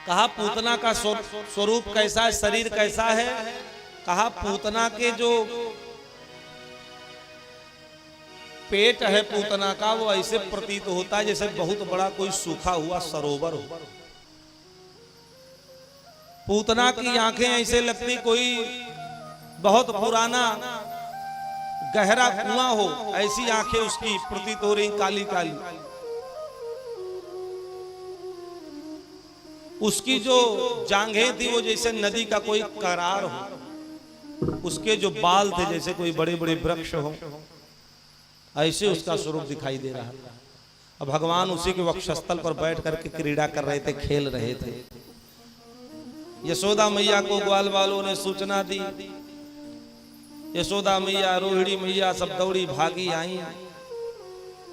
कहा पूतना का स्वरूप कैसा है, शरीर कैसा है? कहा पूतना के जो पेट है पूतना का, वो ऐसे प्रतीत होता है जैसे बहुत बड़ा कोई सूखा हुआ सरोवर हो। पूतना की आंखें ऐसे लगती कोई बहुत पुराना गहरा कुआं हो, ऐसी आंखें उसकी प्रतीत हो रही, काली काली। उसकी जो जांघें थी वो जैसे नदी का कोई करार हो, उसके जो बाल थे जैसे कोई बड़े बड़े वृक्ष हो, ऐसे उसका स्वरूप दिखाई दे रहा था। अब भगवान उसी के वक्षस्थल पर बैठ करके क्रीड़ा कर रहे थे, खेल रहे थे। यशोदा मैया को ग्वाल वालों ने सूचना दी। यशोदा मैया, रोहिणी मैया सब दौड़ी भागी आई।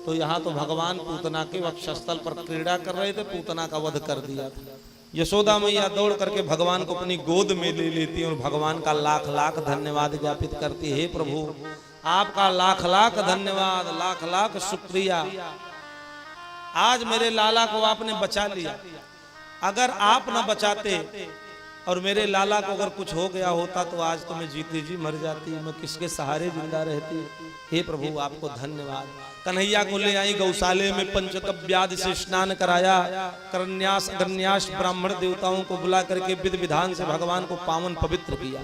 तो यहाँ तो भगवान पूतना के वक्षस्थल पर क्रीड़ा कर रहे थे, पूतना का वध कर दिया था। यशोदा मैया दौड़ करके भगवान को अपनी गोद में ले लेती और भगवान का लाख लाख धन्यवाद ज्ञापित करती। हे प्रभु, आपका लाख लाख धन्यवाद, लाख लाख शुक्रिया। आज मेरे लाला को आपने बचा लिया। अगर आप न बचाते और मेरे लाला को अगर कुछ हो गया होता तो आज तो मैं जीती जी मर जाती, मैं किसके सहारे जिंदा रहती। हे प्रभु, आपको धन्यवाद। कन्हैया को ले आई गौशाले में, पंचकव्यादि से स्नान कराया, करन्यास अगन्यास ब्राह्मण देवताओं को बुला करके विधि विधान से भगवान को पावन पवित्र किया।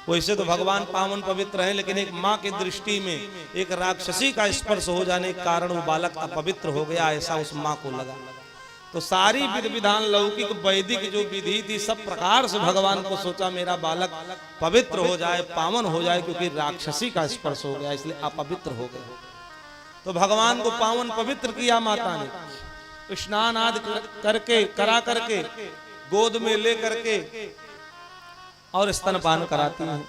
वैसे तो भगवान पावन पवित्र है, लेकिन एक माँ की दृष्टि में एक राक्षसी का स्पर्श हो जाने के कारण वो बालक अपवित्र हो गया, ऐसा उस माँ को लगा। तो सारी विधि विधान, लौकिक वैदिक जो विधि थी, सब प्रकार से भगवान को सोचा मेरा बालक पवित्र हो जाए, पावन हो जाए, क्योंकि राक्षसी का स्पर्श हो गया इसलिए अपवित्र हो गया। तो भगवान को पावन पवित्र किया माता ने, स्नान आदि करके करा करके गोद में ले करके और स्तनपान कराती है।